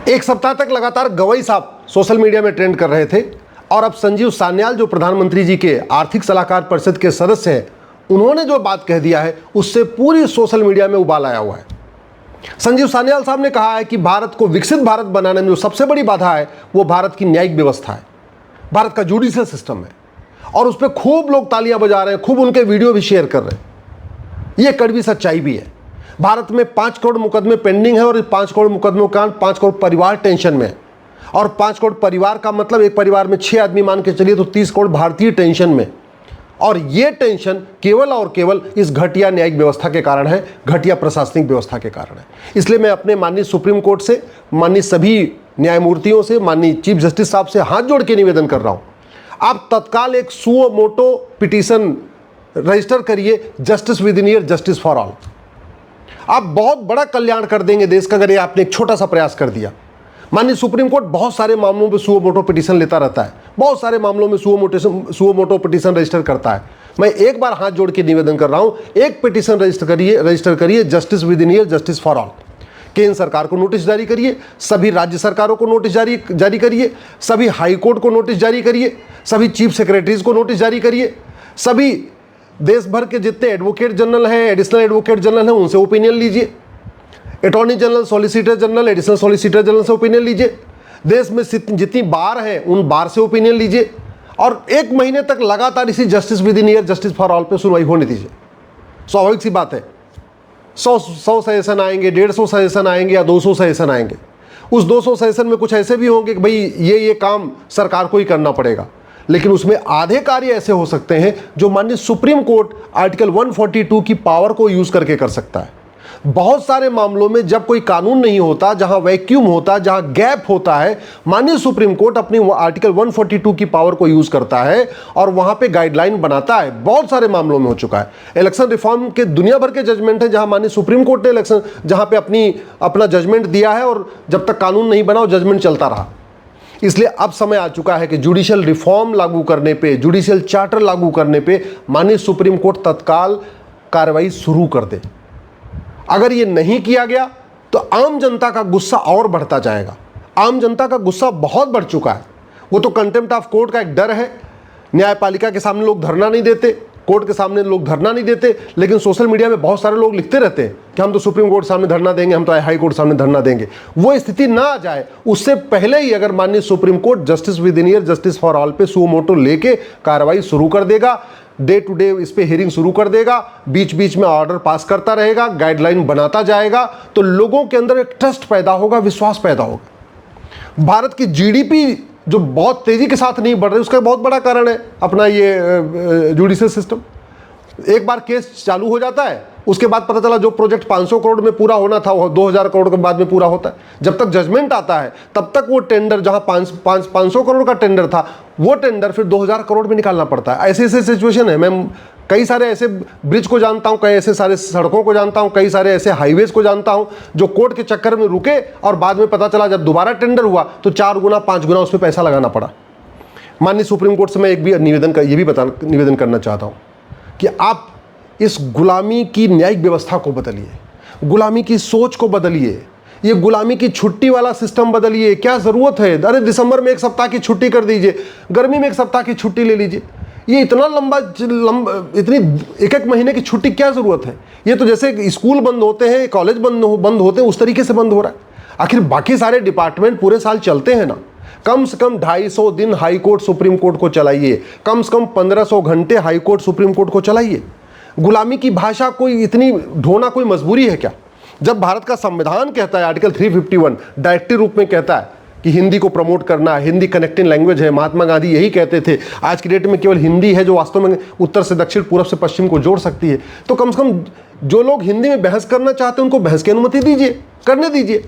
एक सप्ताह तक लगातार गवई साहब सोशल मीडिया में ट्रेंड कर रहे थे और अब संजीव सान्याल जो प्रधानमंत्री जी के आर्थिक सलाहकार परिषद के सदस्य हैं, उन्होंने जो बात कह दिया है उससे पूरी सोशल मीडिया में उबाल आया हुआ है। संजीव सान्याल साहब ने कहा है कि भारत को विकसित भारत बनाने में जो सबसे बड़ी बाधा है वो भारत की न्यायिक व्यवस्था है, भारत का जुडिशियल सिस्टम है, और उस पर खूब लोग तालियां बजा रहे हैं, खूब उनके वीडियो भी शेयर कर रहे हैं। ये कड़वी सच्चाई भी है। भारत में 5 करोड़ मुकदमे पेंडिंग है और 5 करोड़ मुकदमों का 5 करोड़ परिवार टेंशन में है, और 5 करोड़ परिवार का मतलब एक परिवार में 6 आदमी मान के चलिए तो 30 करोड़ भारतीय टेंशन में। और ये टेंशन केवल और केवल इस घटिया न्यायिक व्यवस्था के कारण है, घटिया प्रशासनिक व्यवस्था के कारण है। इसलिए मैं अपने माननीय सुप्रीम कोर्ट से, माननीय सभी न्यायमूर्तियों से, माननीय चीफ जस्टिस साहब से हाथ जोड़ के निवेदन कर रहा हूँ, आप तत्काल एक सुओ मोटो पिटीशन रजिस्टर करिए, justice with in year, justice for all. आप बहुत बड़ा कल्याण कर देंगे देश का अगर ये आपने एक छोटा सा प्रयास कर दिया। माननीय सुप्रीम कोर्ट बहुत सारे मामलों में सुओ मोटो पिटीशन लेता रहता है, बहुत सारे मामलों में सुओ मोटो पिटीशन रजिस्टर करता है। मैं एक बार हाथ जोड़ के निवेदन कर रहा हूं, एक पिटीशन रजिस्टर करिए justice with in year, justice for all. केंद्र सरकार को नोटिस जारी करिए, सभी राज्य सरकारों को नोटिस जारी करिए, सभी हाई कोर्ट को नोटिस जारी करिए, सभी चीफ सेक्रेटरीज को नोटिस जारी करिए, सभी देश भर के जितने एडवोकेट जनरल हैं, एडिशनल एडवोकेट जनरल हैं, उनसे ओपिनियन लीजिए। Attorney general, solicitor general, additional solicitor general से ओपिनियन लीजिए। देश में जितनी बार हैं उन बार से ओपिनियन लीजिए, और 1 महीने तक लगातार इसी justice with in year, justice for all पे सुनवाई होने दीजिए। स्वाभाविक सी बात है, 100 सजेशन आएंगे, 150 सजेशन आएंगे या 200 सजेशन आएंगे। उस 200 सजेशन में कुछ ऐसे भी होंगे कि भाई ये काम सरकार को ही करना पड़ेगा, लेकिन उसमें आधे कार्य ऐसे हो सकते हैं जो माननीय सुप्रीम कोर्ट आर्टिकल 142 की पावर को यूज करके कर सकता है। बहुत सारे मामलों में जब कोई कानून नहीं होता, जहां वैक्यूम होता, जहां गैप होता है, माननीय सुप्रीम कोर्ट अपनी आर्टिकल 142 की पावर को यूज करता है और वहां पे गाइडलाइन बनाता है। बहुत सारे मामलों में हो चुका है। इलेक्शन रिफॉर्म के दुनिया भर के जजमेंट है जहां माननीय सुप्रीम कोर्ट ने जहां पे अपना जजमेंट दिया है, और जब तक कानून नहीं बना वो जजमेंट चलता रहा। इसलिए अब समय आ चुका है कि जुडिशियल रिफॉर्म लागू करने पे, जुडिशियल चार्टर लागू करने पे माननीय सुप्रीम कोर्ट तत्काल कार्रवाई शुरू कर दे। अगर ये नहीं किया गया तो आम जनता का गुस्सा और बढ़ता जाएगा। आम जनता का गुस्सा बहुत बढ़ चुका है। वो तो कंटेम्प्ट ऑफ कोर्ट का एक डर है। न्यायपालिका के सामने लोग धरना नहीं देते, कोर्ट के सामने लोग धरना नहीं देते, लेकिन सोशल मीडिया में बहुत सारे लोग लिखते रहते हैं कि हम तो सुप्रीम कोर्ट सामने धरना देंगे, हम तो हाई कोर्ट सामने धरना देंगे। वो स्थिति ना आ जाए उससे पहले ही अगर माननीय supreme court justice with in year, justice for all पे सुओ मोटो लेके कार्रवाई शुरू कर देगा, डे टू डे इस पे हियरिंग शुरू कर देगा, बीच बीच में ऑर्डर पास करता रहेगा, गाइडलाइन बनाता जाएगा, तो लोगों के अंदर एक ट्रस्ट पैदा होगा, विश्वास पैदा होगा। भारत की जीडीपी जो बहुत तेजी के साथ नहीं बढ़ रही, उसका बहुत बड़ा कारण है अपना ये जुडिशियल सिस्टम। एक बार केस चालू हो जाता है, उसके बाद पता चला जो प्रोजेक्ट 500 करोड़ में पूरा होना था वो 2000 करोड़ के बाद में पूरा होता है। जब तक जजमेंट आता है तब तक वो टेंडर, जहां 500 करोड़ का टेंडर था, वो टेंडर फिर 2000 करोड़ में निकालना पड़ता है। ऐसे ऐसे सिचुएशन है। मैं कई सारे ऐसे ब्रिज को जानता हूं, कई ऐसे सारे सड़कों को जानता हूं, कई सारे ऐसे हाईवेज को जानता हूं जो कोर्ट के चक्कर में रुके और बाद में पता चला जब दोबारा टेंडर हुआ तो 4 गुना 5 गुना उस पर पैसा लगाना पड़ा। माननीय सुप्रीम कोर्ट से मैं एक भी निवेदन करना चाहता हूं कि आप इस गुलामी की न्यायिक व्यवस्था को बदलिए, गुलामी की सोच को बदलिए, ये गुलामी की छुट्टी वाला सिस्टम बदलिए। क्या जरूरत है? अरे दिसंबर में 1 सप्ताह की छुट्टी कर दीजिए, गर्मी में 1 सप्ताह की छुट्टी ले लीजिए। ये इतना लंबा इतनी 1-1 महीने की छुट्टी क्या जरूरत है? ये तो जैसे स्कूल बंद होते हैं, कॉलेज बंद होते हैं, उस तरीके से बंद हो रहा है। आखिर बाकी सारे डिपार्टमेंट पूरे साल चलते हैं ना। कम से कम 250 दिन हाई कोर्ट सुप्रीम कोर्ट को चलाइए, कम से कम 1500 घंटे हाई कोर्ट सुप्रीम कोर्ट को चलाइए। गुलामी की भाषा कोई इतनी ढोना कोई मजबूरी है क्या? जब भारत का संविधान कहता है, आर्टिकल 351 डायरेक्टिव रूप में कहता है कि हिंदी को प्रमोट करना, हिंदी कनेक्टिंग लैंग्वेज है, महात्मा गांधी यही कहते थे। आज की डेट में केवल हिंदी है जो वास्तव में उत्तर से दक्षिण, पूरब से पश्चिम को जोड़ सकती है। तो कम से कम जो लोग हिंदी में बहस करना चाहते हैं उनको बहस की अनुमति दीजिए, करने दीजिए।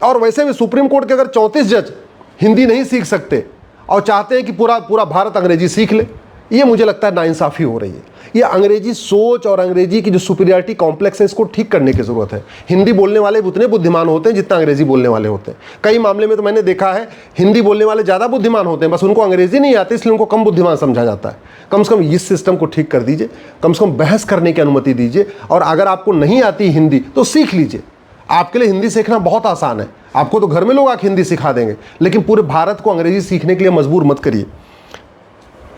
और वैसे भी सुप्रीम कोर्ट के अगर 34 जज हिंदी नहीं सीख सकते और चाहते हैं कि पूरा भारत अंग्रेजी सीख ले, ये मुझे लगता है नाइंसाफ़ी हो रही है। ये अंग्रेजी सोच और अंग्रेजी की जो सुपीरियरिटी कॉम्प्लेक्स है, इसको ठीक करने की ज़रूरत है। हिंदी बोलने वाले उतने बुद्धिमान होते हैं जितना अंग्रेजी बोलने वाले होते हैं। कई मामले में तो मैंने देखा है हिंदी बोलने वाले ज़्यादा बुद्धिमान होते हैं, बस उनको अंग्रेजी नहीं आती इसलिए उनको कम बुद्धिमान समझा जाता है। कम से कम इस सिस्टम को ठीक कर दीजिए, कम से कम बहस करने की अनुमति दीजिए। और अगर आपको नहीं आती हिंदी तो सीख लीजिए। आपके लिए हिंदी सीखना बहुत आसान है। आपको तो घर में लोग आके हिंदी सिखा देंगे, लेकिन पूरे भारत को अंग्रेजी सीखने के लिए मजबूर मत करिए।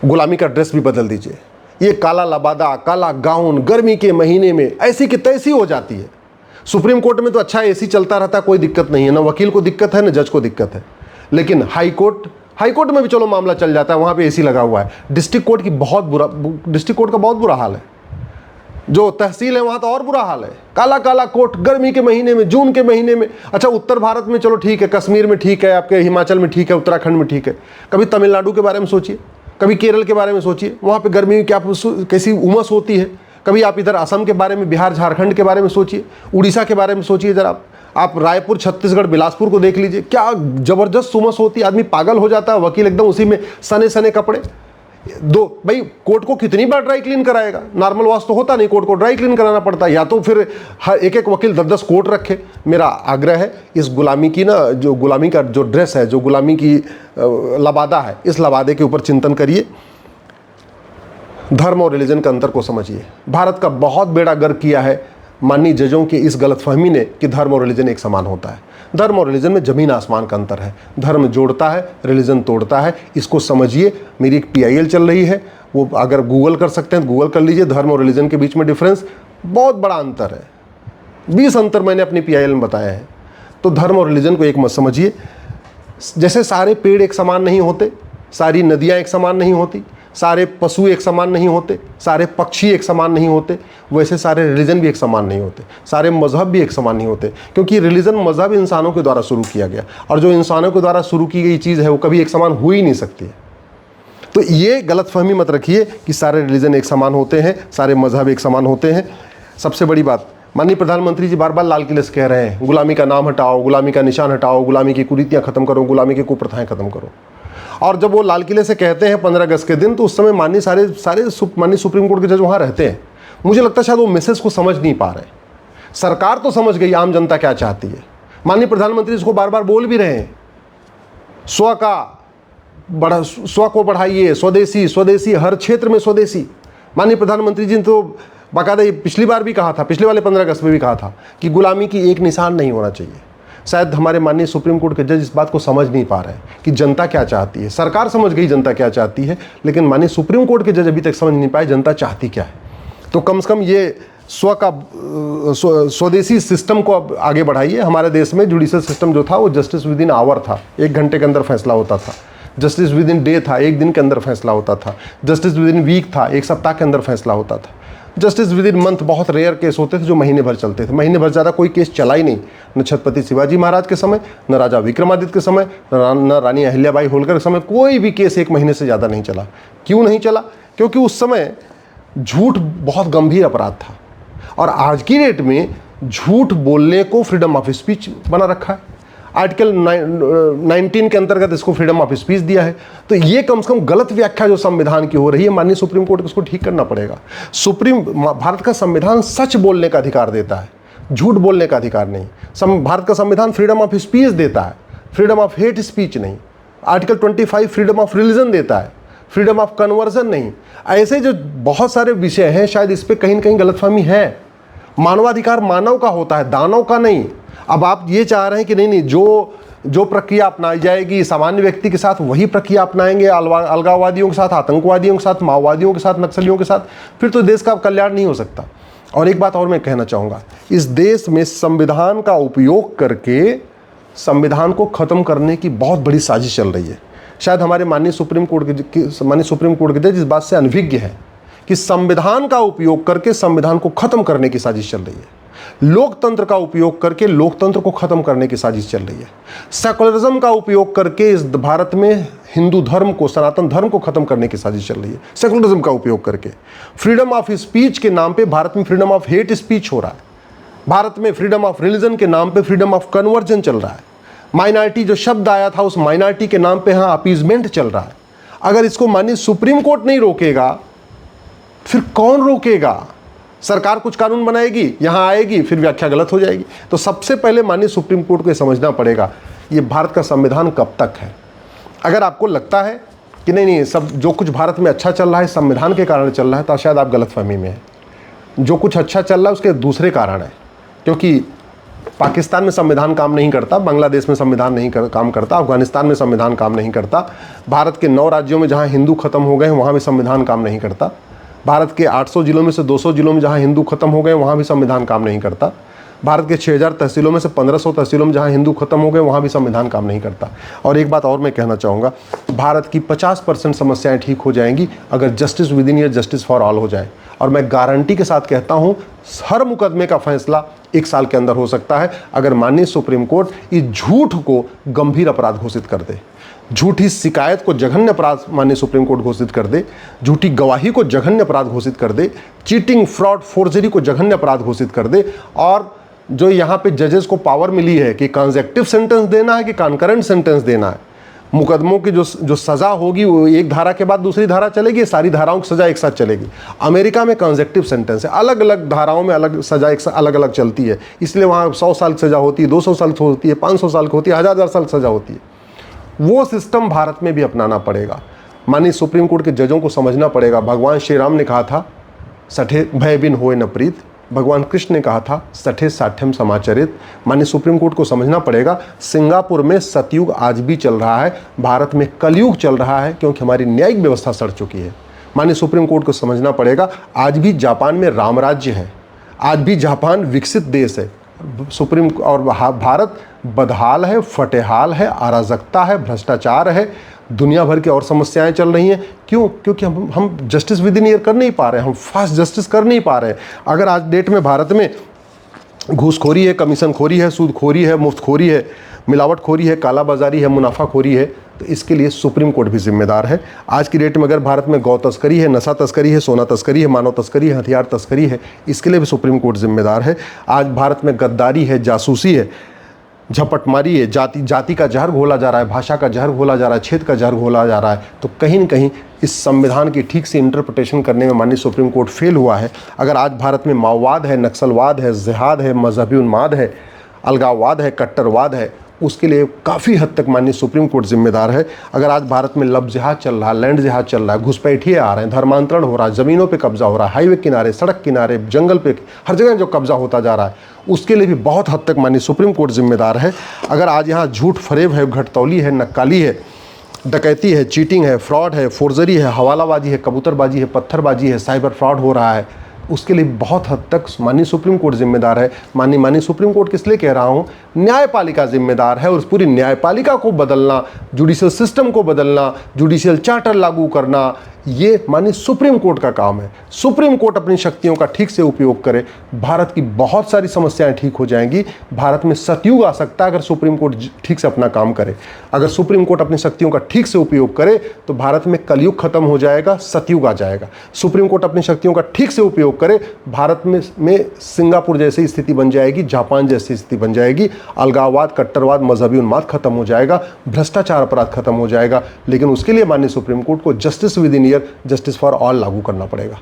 गुलामी का ड्रेस भी बदल दीजिए। ये काला लबादा, काला गाउन गर्मी के महीने में ऐसी की तैसी हो जाती है। सुप्रीम कोर्ट में तो अच्छा एसी चलता रहता, कोई दिक्कत नहीं है, ना वकील को दिक्कत है ना जज को दिक्कत है। लेकिन हाई कोर्ट में भी चलो मामला चल जाता है, वहाँ पे एसी लगा हुआ है। डिस्ट्रिक्ट कोर्ट का बहुत बुरा हाल है। जो तहसील है वहाँ तो और बुरा हाल है, काला काला कोट गर्मी के महीने में, जून के महीने में। अच्छा उत्तर भारत में चलो ठीक है, कश्मीर में ठीक है, आपके हिमाचल में ठीक है, उत्तराखंड में ठीक है। कभी तमिलनाडु के बारे में सोचिए, कभी केरल के बारे में सोचिए, वहाँ पे गर्मी क्या कैसी उमस होती है। कभी आप इधर असम के बारे में, बिहार झारखंड के बारे में सोचिए, उड़ीसा के बारे में सोचिए जरा आप रायपुर छत्तीसगढ़ बिलासपुर को देख लीजिए, क्या ज़बरदस्त उमस होती है, आदमी पागल हो जाता है। वकील एकदम उसी में सने सने कपड़े। भाई कोर्ट को कितनी बार ड्राई क्लीन कराएगा, नॉर्मल वॉश तो होता नहीं, कोर्ट को ड्राई क्लीन कराना पड़ता है, या तो फिर हर एक वकील 10-10 कोट रखे। मेरा आग्रह है इस गुलामी की ना, जो गुलामी का जो ड्रेस है, जो गुलामी की लबादा है, इस लबादे के ऊपर चिंतन करिए। धर्म और रिलीजन का अंतर को समझिए। भारत का बहुत बेड़ा गर्क किया है माननीय जजों की इस गलतफहमी ने कि धर्म और रिलीजन एक समान होता है। धर्म और रिलीजन में ज़मीन आसमान का अंतर है। धर्म जोड़ता है, रिलीजन तोड़ता है, इसको समझिए। मेरी एक PIL चल रही है, वो अगर गूगल कर सकते हैं तो गूगल कर लीजिए। धर्म और रिलीजन के बीच में डिफरेंस बहुत बड़ा अंतर है, 20 अंतर मैंने अपनी PIL में बताया है। तो धर्म और रिलीजन को एक मत समझिए। जैसे सारे पेड़ एक समान नहीं होते, सारी नदियाँ एक समान नहीं होती, सारे पशु एक समान नहीं होते, सारे पक्षी एक समान नहीं होते, वैसे सारे रिलीजन भी एक समान नहीं होते, सारे मज़हब भी एक समान नहीं होते। क्योंकि रिलीजन मज़हब इंसानों के द्वारा शुरू किया गया, और जो इंसानों के द्वारा शुरू की गई चीज़ है वो कभी एक समान हो ही नहीं सकती है। तो ये गलतफहमी मत रखिए कि सारे रिलीजन एक समान होते हैं, सारे मज़हब एक समान होते हैं। सबसे बड़ी बात, माननीय प्रधानमंत्री जी बार बार लाल किले से कह रहे हैं गुलामी का नाम हटाओ, गुलामी का निशान हटाओ, गुलामी की कुरीतियाँ ख़त्म करो, गुलामी की कुप्रथाएँ ख़त्म करो। और जब वो लाल किले से कहते हैं 15 अगस्त के दिन, तो उस समय माननीय माननीय सुप्रीम कोर्ट के जज वहाँ रहते हैं। मुझे लगता है शायद वो मैसेज को समझ नहीं पा रहे। सरकार तो समझ गई आम जनता क्या चाहती है। माननीय प्रधानमंत्री इसको बार बार बोल भी रहे हैं, स्व को बढ़ाइए, स्वदेशी स्वदेशी, हर क्षेत्र में स्वदेशी। माननीय प्रधानमंत्री जी ने तो बाकायदा ये पिछली बार भी कहा था, पिछले वाले 15 अगस्त में भी कहा था कि गुलामी की एक निशान नहीं होना चाहिए। शायद हमारे माननीय सुप्रीम कोर्ट के जज इस बात को समझ नहीं पा रहे हैं कि जनता क्या चाहती है। सरकार समझ गई जनता क्या चाहती है, लेकिन माननीय सुप्रीम कोर्ट के जज अभी तक समझ नहीं पाए जनता चाहती क्या है। तो कम से कम ये स्वदेशी सिस्टम को अब आगे बढ़ाइए। हमारे देश में जुडिशल सिस्टम जो था वो जस्टिस विद इन आवर था, 1 घंटे के अंदर फैसला होता था। जस्टिस विद इन डे था, 1 दिन के अंदर फैसला होता था। जस्टिस विद इन वीक था, 1 सप्ताह के अंदर फैसला होता था। जस्टिस विद इन मंथ बहुत रेयर केस होते थे जो महीने भर चलते थे। महीने भर ज़्यादा कोई केस चला ही नहीं, न छत्रपति शिवाजी महाराज के समय, न राजा विक्रमादित्य के समय, न रानी अहिल्याबाई होलकर के समय कोई भी केस 1 महीने से ज़्यादा नहीं चला। क्यों नहीं चला? क्योंकि उस समय झूठ बहुत गंभीर अपराध था, और आज की डेट में झूठ बोलने को फ्रीडम ऑफ स्पीच बना रखा है। आर्टिकल 19 के अंतर्गत इसको फ्रीडम ऑफ स्पीच दिया है। तो ये कम से कम गलत व्याख्या जो संविधान की हो रही है, माननीय सुप्रीम कोर्ट को इसको ठीक करना पड़ेगा। भारत का संविधान सच बोलने का अधिकार देता है, झूठ बोलने का अधिकार नहीं। भारत का संविधान फ्रीडम ऑफ स्पीच देता है, फ्रीडम ऑफ हेट स्पीच नहीं। आर्टिकल 25 फ्रीडम ऑफ रिलीजन देता है, फ्रीडम ऑफ कन्वर्जन नहीं। ऐसे जो बहुत सारे विषय हैं, शायद इस पर कहीं न कहीं गलतफहमी है। मानवाधिकार मानव का होता है, दानव का नहीं। अब आप ये चाह रहे हैं कि नहीं, जो प्रक्रिया अपनाई जाएगी सामान्य व्यक्ति के साथ वही प्रक्रिया अपनाएंगे अलगाववादियों के साथ, आतंकवादियों के साथ, माओवादियों के साथ, नक्सलियों के साथ, फिर तो देश का कल्याण नहीं हो सकता। और एक बात और मैं कहना चाहूँगा, इस देश में संविधान का उपयोग करके संविधान को ख़त्म करने की बहुत बड़ी साजिश चल रही है। शायद हमारे माननीय सुप्रीम कोर्ट के जज इस बात से अनभिज्ञ है कि संविधान का उपयोग करके संविधान को ख़त्म करने की साजिश चल रही है। लोकतंत्र का उपयोग करके लोकतंत्र को खत्म करने की साजिश चल रही है। सेकुलरिज्म का उपयोग करके इस भारत में हिंदू धर्म को, सनातन धर्म को खत्म करने की साजिश चल रही है। सेकुलरिज्म का उपयोग करके फ्रीडम ऑफ स्पीच के नाम पे भारत में फ्रीडम ऑफ हेट स्पीच हो रहा है। भारत में फ्रीडम ऑफ रिलीजन के नाम पे फ्रीडम ऑफ कन्वर्जन चल रहा है। माइनॉरिटी जो शब्द आया था, उस माइनॉरिटी के नाम पे यहाँ अपीजमेंट चल रहा है। अगर इसको माननीय सुप्रीम कोर्ट नहीं रोकेगा, फिर कौन रोकेगा? सरकार कुछ कानून बनाएगी, यहाँ आएगी, फिर व्याख्या गलत हो जाएगी। तो सबसे पहले माननीय सुप्रीम कोर्ट को ये समझना पड़ेगा, ये भारत का संविधान कब तक है। अगर आपको लगता है कि नहीं सब जो कुछ भारत में अच्छा चल रहा है संविधान के कारण चल रहा है, तो शायद आप गलतफहमी में हैं। जो कुछ अच्छा चल रहा है उसके दूसरे कारण है, क्योंकि पाकिस्तान में संविधान काम नहीं करता, बांग्लादेश में संविधान नहीं काम करता, अफगानिस्तान में संविधान काम नहीं करता, भारत के 9 राज्यों में जहाँ हिंदू खत्म हो गए वहाँ भी संविधान काम नहीं करता, भारत के 800 जिलों में से 200 जिलों में जहाँ हिंदू खत्म हो गए वहाँ भी संविधान काम नहीं करता, भारत के 6000 तहसीलों में से 1500 तहसीलों में जहाँ हिंदू खत्म हो गए वहाँ भी संविधान काम नहीं करता। और एक बात और मैं कहना चाहूँगा, भारत की 50% समस्याएं ठीक हो जाएंगी अगर justice with in year, justice for all हो जाए। और मैं गारंटी के साथ कहता हूँ, हर मुकदमे का फैसला 1 साल के अंदर हो सकता है अगर माननीय सुप्रीम कोर्ट इस झूठ को गंभीर अपराध घोषित कर दे, झूठी शिकायत को जघन्य अपराध माननीय सुप्रीम कोर्ट घोषित कर दे, झूठी गवाही को जघन्य अपराध घोषित कर दे, चीटिंग, फ्रॉड, फोर्जरी को जघन्य अपराध घोषित कर दे। और जो यहाँ पे जजेस को पावर मिली है कि कंसेक्टिव सेंटेंस देना है कि कॉन्करेंट सेंटेंस देना है, मुकदमों की जो सज़ा होगी वो एक धारा के बाद दूसरी धारा चलेगी, सारी धाराओं की सज़ा एक साथ चलेगी। अमेरिका में कंसेक्टिव सेंटेंस है, अलग अलग धाराओं में अलग सज़ा एक अलग अलग चलती है, इसलिए वहाँ 100 साल की सज़ा होती है, 200 साल की होती है, 500 साल की होती है, 1000 साल की सज़ा होती है। वो सिस्टम भारत में भी अपनाना पड़ेगा। माननीय सुप्रीम कोर्ट के जजों को समझना पड़ेगा। भगवान श्री राम ने कहा था सठे भय बिन होए न प्रीत, भगवान कृष्ण ने कहा था सठे साठ्यम समाचरित। माननीय सुप्रीम कोर्ट को समझना पड़ेगा, सिंगापुर में सतयुग आज भी चल रहा है, भारत में कलयुग चल रहा है, क्योंकि हमारी न्यायिक व्यवस्था सड़ चुकी है। माननीय सुप्रीम कोर्ट को समझना पड़ेगा, आज भी जापान में राम राज्य है, आज भी जापान विकसित देश है, सुप्रीम और भारत बदहाल है, फटेहाल है, अराजकता है, भ्रष्टाचार है, दुनिया भर की और समस्याएं चल रही हैं। क्यों? क्योंकि हम जस्टिस विद इन ईयर कर नहीं पा रहे हैं, हम फास्ट जस्टिस कर नहीं पा रहे हैं। अगर आज डेट में भारत में घूसखोरी है, कमीशनखोरी है, सूदखोरी है, मुफ्तखोरी है, मिलावटखोरी है, कालाबाजारी है, मुनाफाखोरी है, तो इसके लिए सुप्रीम कोर्ट भी जिम्मेदार है। आज की डेट में अगर भारत में गौ तस्करी है, नशा तस्करी है, सोना तस्करी है, मानव तस्करी है, हथियार तस्करी है, इसके लिए भी सुप्रीम कोर्ट जिम्मेदार है। आज भारत में गद्दारी है, जासूसी है, झपटमारी है, जाति का जहर घोला जा रहा है, भाषा का जहर घोला जा रहा है, क्षेत्र का जहर घोला जा रहा है, तो कहीं न कहीं इस संविधान की ठीक से इंटरप्रिटेशन करने में माननीय सुप्रीम कोर्ट फेल हुआ है। अगर आज भारत में माओवाद है, नक्सलवाद है, जिहाद है, मजहबी उन्माद है, अलगाववाद है, कट्टरवाद है, उसके लिए काफ़ी हद तक माननीय सुप्रीम कोर्ट जिम्मेदार है। अगर आज भारत में लब जिहाद चल रहा है, लैंड जिहाद चल रहा है, घुसपैठिए आ रहे हैं, धर्मांतरण हो रहा है, ज़मीनों पे कब्जा हो रहा है, हाईवे किनारे, सड़क किनारे, जंगल पे, हर जगह जो कब्जा होता जा रहा है, उसके लिए भी बहुत हद तक माननीय सुप्रीम कोर्ट जिम्मेदार है। अगर आज यहाँ झूठ फरेब है, घटतौली है, नक्काली है, डकैती है, चीटिंग है, फ्रॉड है, फोर्जरी है, हवालाबाजी है, कबूतरबाजी है, पत्थरबाजी है, साइबर फ्रॉड हो रहा है, उसके लिए बहुत हद तक माननीय सुप्रीम कोर्ट जिम्मेदार है। माननीय सुप्रीम कोर्ट किस लिए कह रहा हूँ, न्यायपालिका जिम्मेदार है। और उस पूरी न्यायपालिका को बदलना, जुडिशियल सिस्टम को बदलना, जुडिशियल चार्टर लागू करना, ये माननीय सुप्रीम कोर्ट का काम है। सुप्रीम कोर्ट अपनी शक्तियों का ठीक से उपयोग करे, भारत की बहुत सारी समस्याएं ठीक हो जाएंगी। भारत में सतयुग आ सकता है अगर सुप्रीम कोर्ट ठीक से अपना काम करे। अगर सुप्रीम कोर्ट अपनी शक्तियों का ठीक से उपयोग करे तो भारत में कलयुग खत्म हो जाएगा, सतयुग आ जाएगा। सुप्रीम कोर्ट अपनी शक्तियों का ठीक से उपयोग करे, भारत में सिंगापुर जैसी स्थिति बन जाएगी, जापान जैसी स्थिति बन जाएगी, अलगाववाद, कट्टरवाद, मजहबी उन्माद खत्म हो जाएगा, भ्रष्टाचार अपराध खत्म हो जाएगा। लेकिन उसके लिए माननीय सुप्रीम कोर्ट को justice with in year, justice for all लागू करना पड़ेगा।